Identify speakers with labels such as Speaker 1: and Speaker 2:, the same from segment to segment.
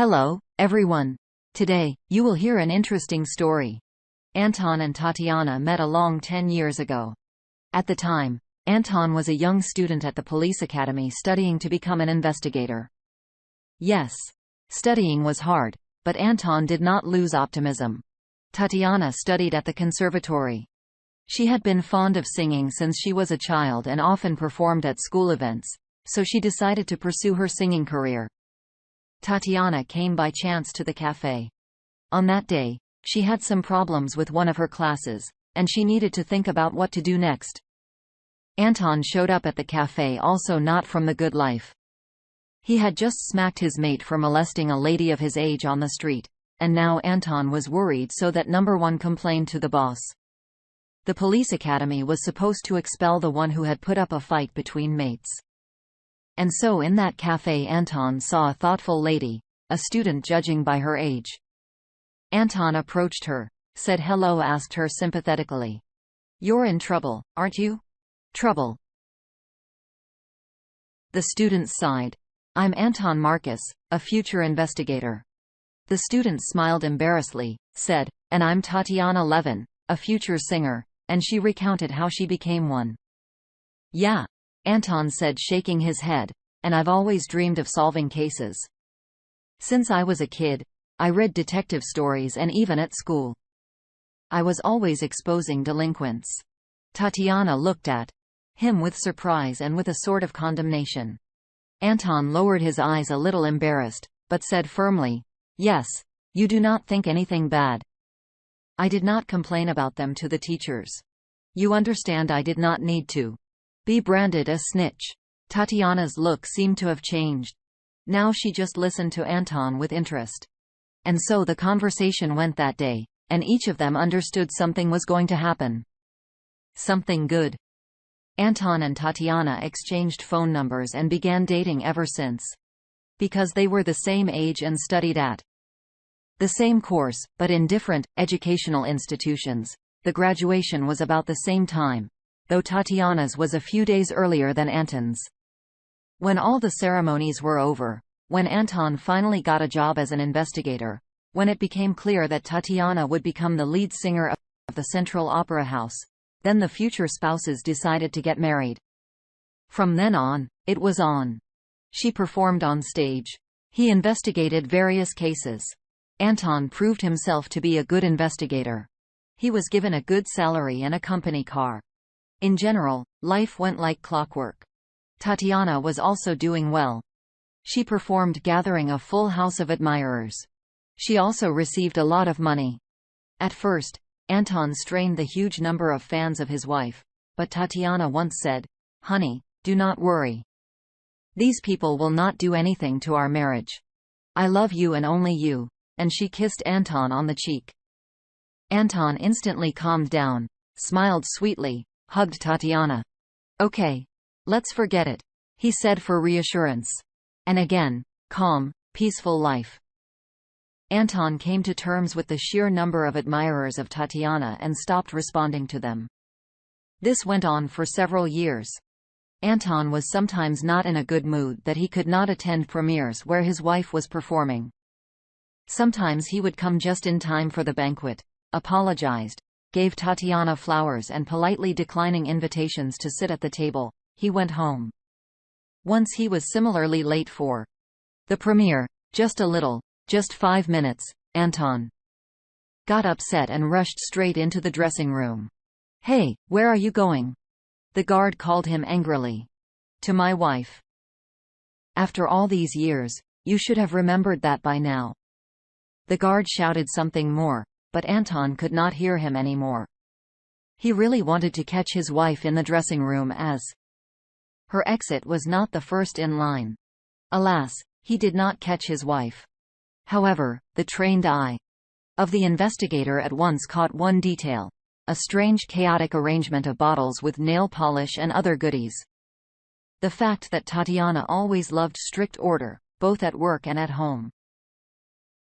Speaker 1: Hello, everyone. Today, you will hear an interesting story. Anton and Tatiana met a long 10 years ago. At the time, Anton was a young student at the police academy studying to become an investigator. Yes, studying was hard, but Anton did not lose optimism. Tatiana studied at the conservatory. She had been fond of singing since she was a child and often performed at school events, so she decided to pursue her singing career. Tatiana came by chance to the cafe. On that day, she had some problems with one of her classes, and she needed to think about what to do next. Anton showed up at the cafe, also not from the good life. He had just smacked his mate for molesting a lady of his age on the street, and now Anton was worried, so that number one complained to the boss. The police academy was supposed to expel the one who had put up a fight between mates. And so in that cafe Anton saw a thoughtful lady, a student judging by her age. Anton approached her, said hello, asked her sympathetically, "You're in trouble, aren't you?" "Trouble?" The student sighed. "I'm Anton Marcus, a future investigator." The student smiled embarrassedly, said, "And I'm Tatiana Levin, a future singer," and she recounted how she became one. "Yeah," Anton said, shaking his head, "and I've always dreamed of solving cases. Since I was a kid, I read detective stories, and even at school, I was always exposing delinquents." Tatiana looked at him with surprise and with a sort of condemnation. Anton lowered his eyes, a little embarrassed, but said firmly, "Yes, you do not think anything bad. I did not complain about them to the teachers. You understand, I did not need to be branded a snitch." Tatiana's look seemed to have changed. Now she just listened to Anton with interest. And so the conversation went that day, and each of them understood something was going to happen. Something good. Anton and Tatiana exchanged phone numbers and began dating ever since. Because they were the same age and studied at the same course, but in different educational institutions. The graduation was about the same time, though Tatiana's was a few days earlier than Anton's. When all the ceremonies were over, when Anton finally got a job as an investigator, when it became clear that Tatiana would become the lead singer of the Central Opera House, then the future spouses decided to get married. From then on, it was on. She performed on stage. He investigated various cases. Anton proved himself to be a good investigator. He was given a good salary and a company car. In general, life went like clockwork. Tatiana was also doing well. She performed, gathering a full house of admirers. She also received a lot of money. At first, Anton strained the huge number of fans of his wife, but Tatiana once said, "Honey, do not worry. These people will not do anything to our marriage. I love you and only you," and she kissed Anton on the cheek. Anton instantly calmed down, smiled sweetly, hugged Tatiana. "Okay. Let's forget it," he said for reassurance. And again, calm, peaceful life. Anton came to terms with the sheer number of admirers of Tatiana and stopped responding to them. This went on for several years. Anton was sometimes not in a good mood that he could not attend premieres where his wife was performing. Sometimes he would come just in time for the banquet, apologized, gave Tatiana flowers, and politely declining invitations to sit at the table, he went home. Once he was similarly late for the premiere, just a little, just 5 minutes. Anton got upset and rushed straight into the dressing room. "Hey, where are you going?" the guard called him angrily. "To my wife." "After all these years, you should have remembered that by now." The guard shouted something more, but Anton could not hear him anymore. He really wanted to catch his wife in the dressing room, as her exit was not the first in line. Alas, he did not catch his wife. However, the trained eye of the investigator at once caught one detail: a strange, chaotic arrangement of bottles with nail polish and other goodies. The fact that Tatiana always loved strict order, both at work and at home.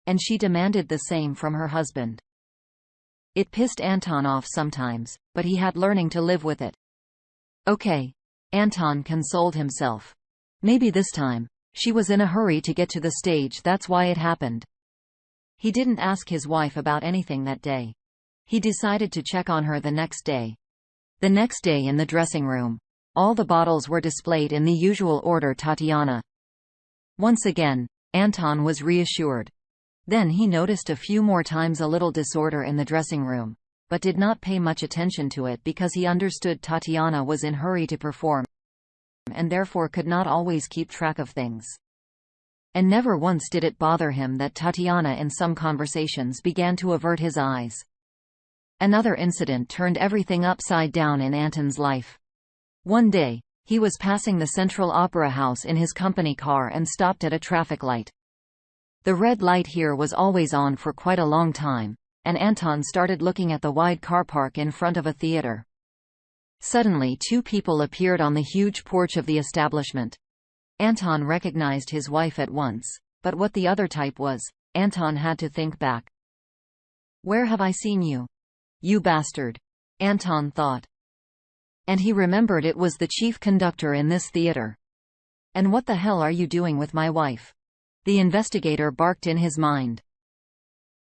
Speaker 1: And she demanded the same from her husband. It pissed Anton off sometimes, but he had learning to live with it. Okay. Anton consoled himself. Maybe this time, She was in a hurry to get to the stage, that's why it happened. He didn't ask his wife about anything that day. He decided to check on her the next day. The next day in the dressing room, all the bottles were displayed in the usual order. Tatiana. Once again, Anton was reassured. Then he noticed a few more times a little disorder in the dressing room, but did not pay much attention to it because he understood Tatiana was in hurry to perform, and therefore could not always keep track of things. And never once did it bother him that Tatiana in some conversations began to avert his eyes. Another incident turned everything upside down in Anton's life. One day, he was passing the Central Opera House in his company car and stopped at a traffic light. The red light here was always on for quite a long time, and Anton started looking at the wide car park in front of a theater. Suddenly 2 people appeared on the huge porch of the establishment. Anton recognized his wife at once, but what the other type was, Anton had to think back. "Where have I seen you? You bastard," Anton thought. And he remembered it was the chief conductor in this theater. "And what the hell are you doing with my wife?" the investigator barked in his mind.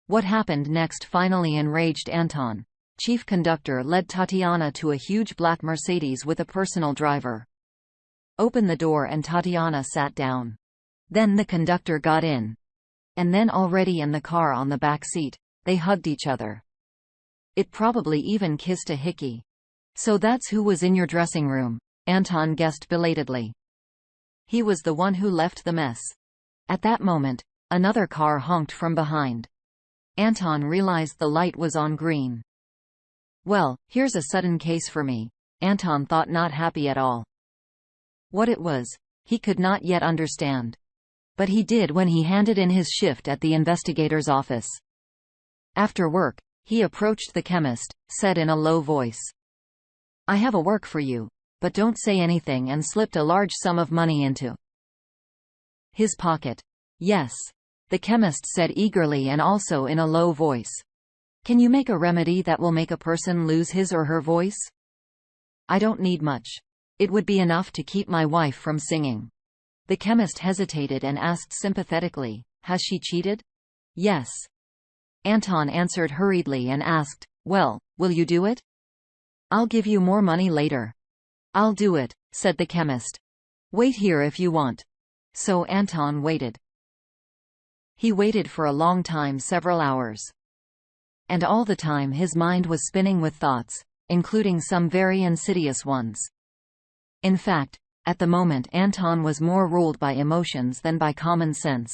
Speaker 1: What happened next finally enraged Anton. Chief conductor led Tatiana to a huge black Mercedes with a personal driver. Opened the door and Tatiana sat down. Then the conductor got in. And then already in the car on the back seat, they hugged each other. It probably even kissed a hickey. "So that's who was in your dressing room," Anton guessed belatedly. He was the one who left the mess. At that moment, another car honked from behind. Anton realized the light was on green. "Well, here's a sudden case for me," Anton thought, not happy at all. What it was, he could not yet understand. But he did when he handed in his shift at the investigator's office. After work, he approached the chemist, said in a low voice, "I have a work for you, but don't say anything," and slipped a large sum of money into his pocket. "Yes," the chemist said eagerly and also in a low voice. "Can you make a remedy that will make a person lose his or her voice?" "I don't need much. It would be enough to keep my wife from singing." The chemist hesitated and asked sympathetically, "Has she cheated?" "Yes." Anton answered hurriedly and asked, "Well, will you do it?" "I'll give you more money later." "I'll do it," said the chemist. "Wait here if you want." So Anton waited. He waited for a long time, several hours. And all the time his mind was spinning with thoughts, including some very insidious ones. In fact, at the moment Anton was more ruled by emotions than by common sense.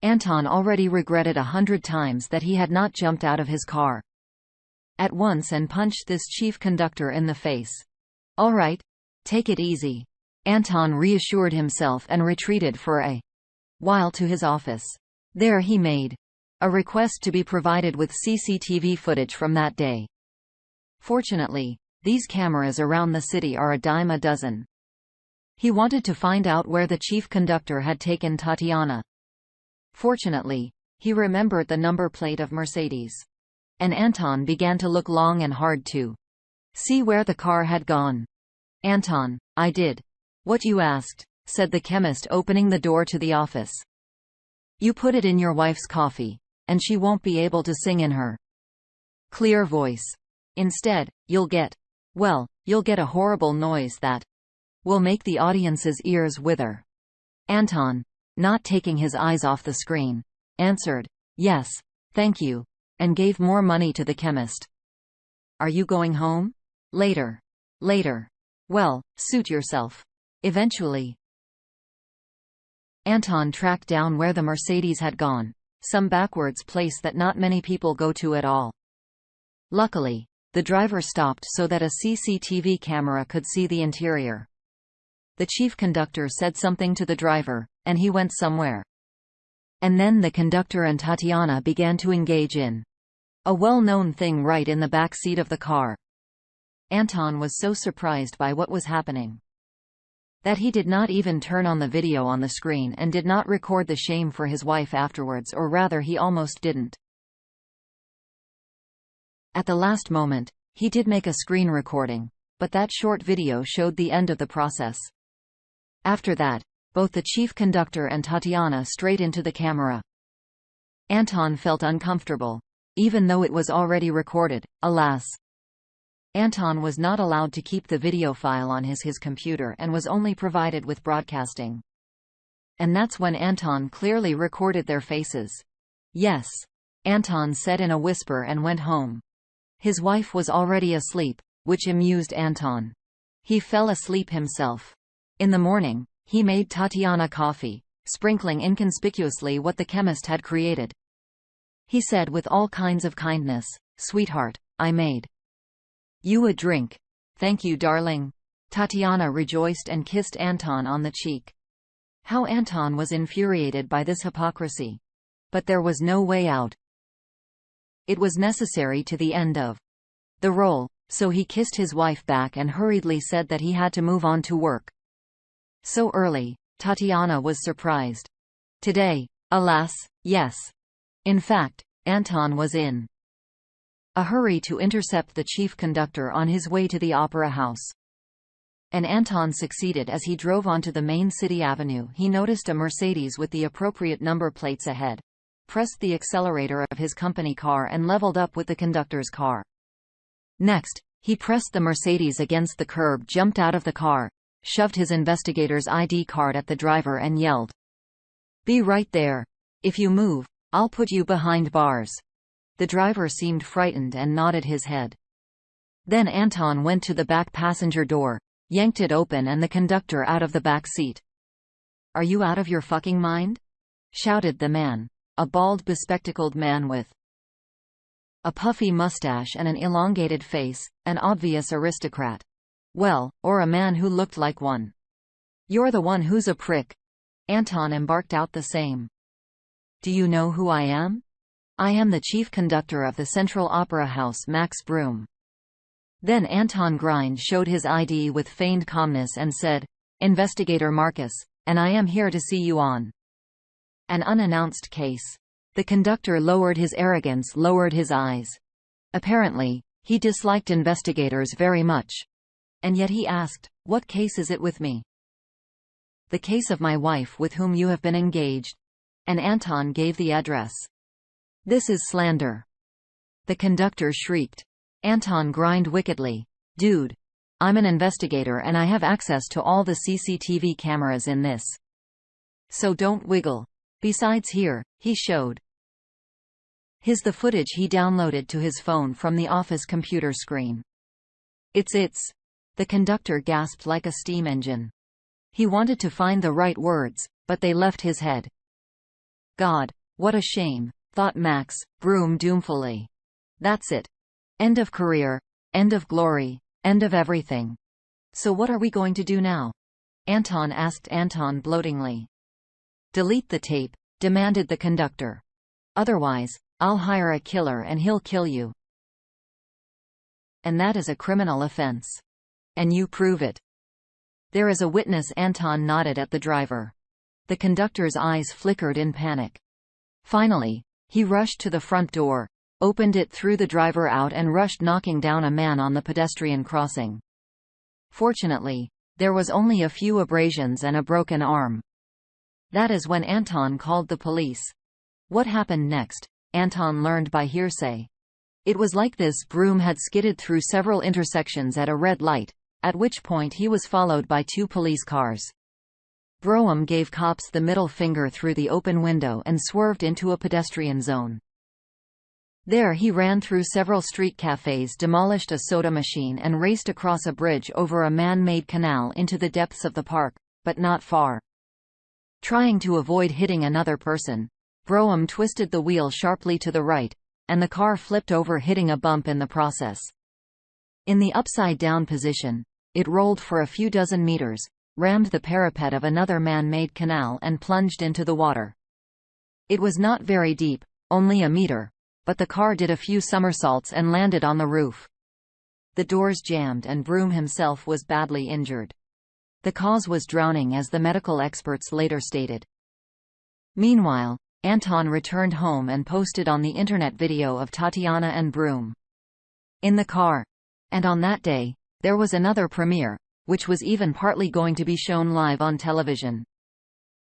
Speaker 1: Anton already regretted 100 times that he had not jumped out of his car at once and punched this chief conductor in the face. "All right, take it easy," Anton reassured himself and retreated for a while to his office. There he made a request to be provided with CCTV footage from that day. Fortunately, these cameras around the city are a dime a dozen. He wanted to find out where the chief conductor had taken Tatiana. Fortunately, he remembered the number plate of Mercedes. And Anton began to look long and hard to see where the car had gone. "Anton, I did what you asked," said the chemist, opening the door to the office. "You put it in your wife's coffee, and she won't be able to sing in her clear voice. Instead, you'll get a horrible noise that will make the audience's ears wither." Anton, not taking his eyes off the screen, answered, "Yes, thank you," and gave more money to the chemist. "Are you going home?" Later. Later. "Well, suit yourself." Eventually, Anton tracked down where the Mercedes had gone, some backwards place that not many people go to at all. Luckily, the driver stopped so that a CCTV camera could see the interior. The chief conductor said something to the driver, and he went somewhere. And then the conductor and Tatiana began to engage in a well-known thing right in the back seat of the car. Anton was so surprised by what was happening that he did not even turn on the video on the screen and did not record the shame for his wife afterwards, or rather he almost didn't. At the last moment, he did make a screen recording, but that short video showed the end of the process. After that, both the chief conductor and Tatiana straight into the camera. Anton felt uncomfortable. Even though it was already recorded, alas. Anton was not allowed to keep the video file on his computer and was only provided with broadcasting. And that's when Anton clearly recorded their faces. Yes, Anton said in a whisper and went home. His wife was already asleep, which amused Anton. He fell asleep himself. In the morning, he made Tatiana coffee, sprinkling inconspicuously what the chemist had created. He said with all kinds of kindness, "Sweetheart, I made you a drink." "Thank you, darling." Tatiana rejoiced and kissed Anton on the cheek. How Anton was infuriated by this hypocrisy. But there was no way out. It was necessary to the end of the role, so he kissed his wife back and hurriedly said that he had to move on to work. So early, Tatiana was surprised. Today, alas, yes. In fact, Anton was in a hurry to intercept the chief conductor on his way to the opera house. And Anton succeeded. As he drove onto the main city avenue, he noticed a Mercedes with the appropriate number plates ahead, pressed the accelerator of his company car and leveled up with the conductor's car. Next, he pressed the Mercedes against the curb, jumped out of the car, shoved his investigator's ID card at the driver and yelled, "Be right there. If you move, I'll put you behind bars." The driver seemed frightened and nodded his head. Then Anton went to the back passenger door, yanked it open and the conductor out of the back seat. "Are you out of your fucking mind?" shouted the man. A bald, bespectacled man with a puffy mustache and an elongated face, an obvious aristocrat. Well, or a man who looked like one. "You're the one who's a prick." Anton embarked out the same. "Do you know who I am?" "I am the chief conductor of the Central Opera House, Max Broom." Then Anton Grind showed his ID with feigned calmness and said, "Investigator Marcus, and I am here to see you on an unannounced case." The conductor lowered his arrogance, lowered his eyes. Apparently, he disliked investigators very much. And yet he asked, "What case is it with me?" "The case of my wife with whom you have been engaged." And Anton gave the address. "This is slander." The conductor shrieked. Anton grinned wickedly. "Dude, I'm an investigator and I have access to all the CCTV cameras in this. So don't wiggle. Besides here," he showed the footage he downloaded to his phone from the office computer screen. It's. The conductor gasped like a steam engine. He wanted to find the right words, but they left his head. God, what a shame, thought Max Broom doomfully. That's it. End of career, end of glory, end of everything. So what are we going to do now? Anton asked Anton bloatingly. Delete the tape, demanded the conductor. Otherwise, I'll hire a killer and he'll kill you. And that is a criminal offense. And you prove it. There is a witness. Anton nodded at the driver. The conductor's eyes flickered in panic. Finally, he rushed to the front door, opened it, threw the driver out and rushed, knocking down a man on the pedestrian crossing. Fortunately, there was only a few abrasions and a broken arm. That is when Anton called the police. What happened next, Anton learned by hearsay. It was like this: Broom had skidded through several intersections at a red light, at which point he was followed by 2 police cars. Broom gave cops the middle finger through the open window and swerved into a pedestrian zone. There he ran through several street cafes, demolished a soda machine and raced across a bridge over a man-made canal into the depths of the park, but not far. Trying to avoid hitting another person, Broom twisted the wheel sharply to the right, and the car flipped over, hitting a bump in the process. In the upside-down position, it rolled for a few dozen meters, rammed the parapet of another man-made canal and plunged into the water. It was not very deep, only a meter, but the car did a few somersaults and landed on the roof. The doors jammed and Broom himself was badly injured. The cause was drowning, as the medical experts later stated. Meanwhile, Anton returned home and posted on the internet video of Tatiana and Broom in the car. And on that day, there was another premiere, which was even partly going to be shown live on television.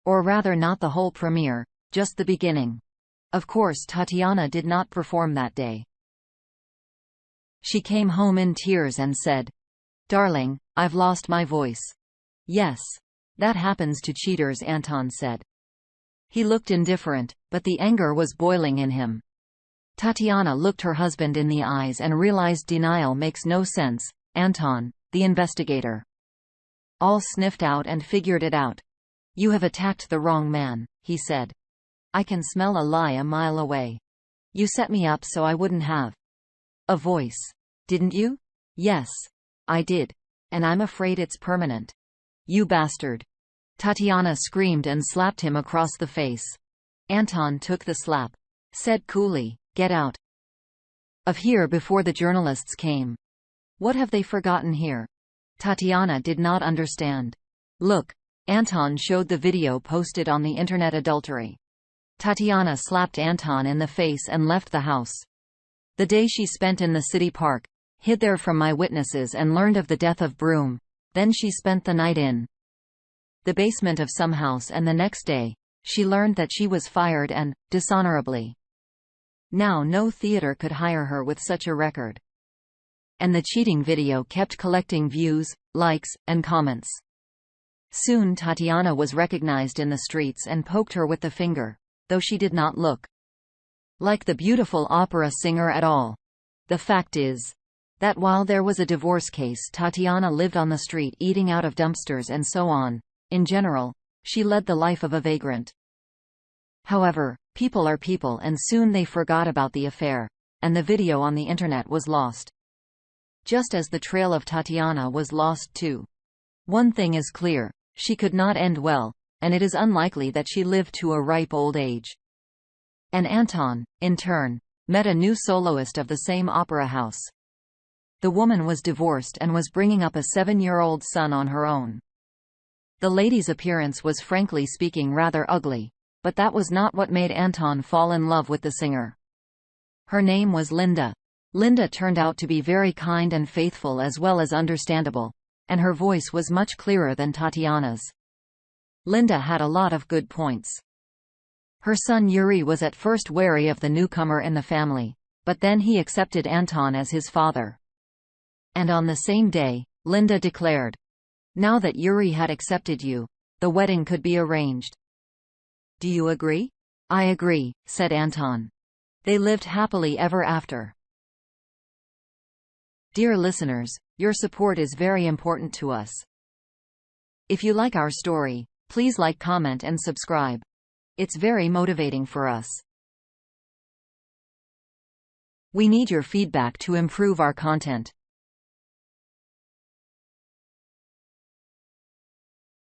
Speaker 1: Or rather, not the whole premiere, just the beginning. Of course, Tatiana did not perform that day. She came home in tears and said, "Darling, I've lost my voice." "Yes. That happens to cheaters," Anton said. He looked indifferent, but the anger was boiling in him. Tatiana looked her husband in the eyes and realized denial makes no sense. "Anton, the investigator." All sniffed out and figured it out. "You have attacked the wrong man," he said. "I can smell a lie a mile away. You set me up so I wouldn't have a voice. Didn't you?" "Yes. I did. And I'm afraid it's permanent." "You bastard." Tatiana screamed and slapped him across the face. Anton took the slap. Said coolly, "Get out of here before the journalists came." What have they forgotten here? Tatiana did not understand. "Look." Anton showed the video posted on the internet. Adultery. Tatiana slapped Anton in the face and left the house. The day she spent in the city park, hid there from my witnesses and learned of the death of Broom. Then she spent the night in the basement of some house, and the next day, she learned that she was fired and, dishonorably. Now no theater could hire her with such a record. And the cheating video kept collecting views, likes, and comments. Soon Tatiana was recognized in the streets and poked her with the finger, though she did not look like the beautiful opera singer at all. The fact is that while there was a divorce case, Tatiana lived on the street eating out of dumpsters and so on. In general, she led the life of a vagrant. However, people are people, and soon they forgot about the affair, and the video on the internet was lost. Just as the trail of Tatiana was lost too. One thing is clear, she could not end well, and it is unlikely that she lived to a ripe old age. And Anton, in turn, met a new soloist of the same opera house. The woman was divorced and was bringing up a 7-year-old son on her own. The lady's appearance was, frankly speaking, rather ugly, but that was not what made Anton fall in love with the singer. Her name was Linda. Linda turned out to be very kind and faithful as well as understandable, and her voice was much clearer than Tatiana's. Linda had a lot of good points. Her son Yuri was at first wary of the newcomer in the family, but then he accepted Anton as his father. And on the same day, Linda declared, "Now that Yuri had accepted you, the wedding could be arranged." "Do you agree?" "I agree," said Anton. They lived happily ever after. Dear listeners, your support is very important to us. If you like our story, please like, comment, and subscribe. It's very motivating for us. We need your feedback to improve our content.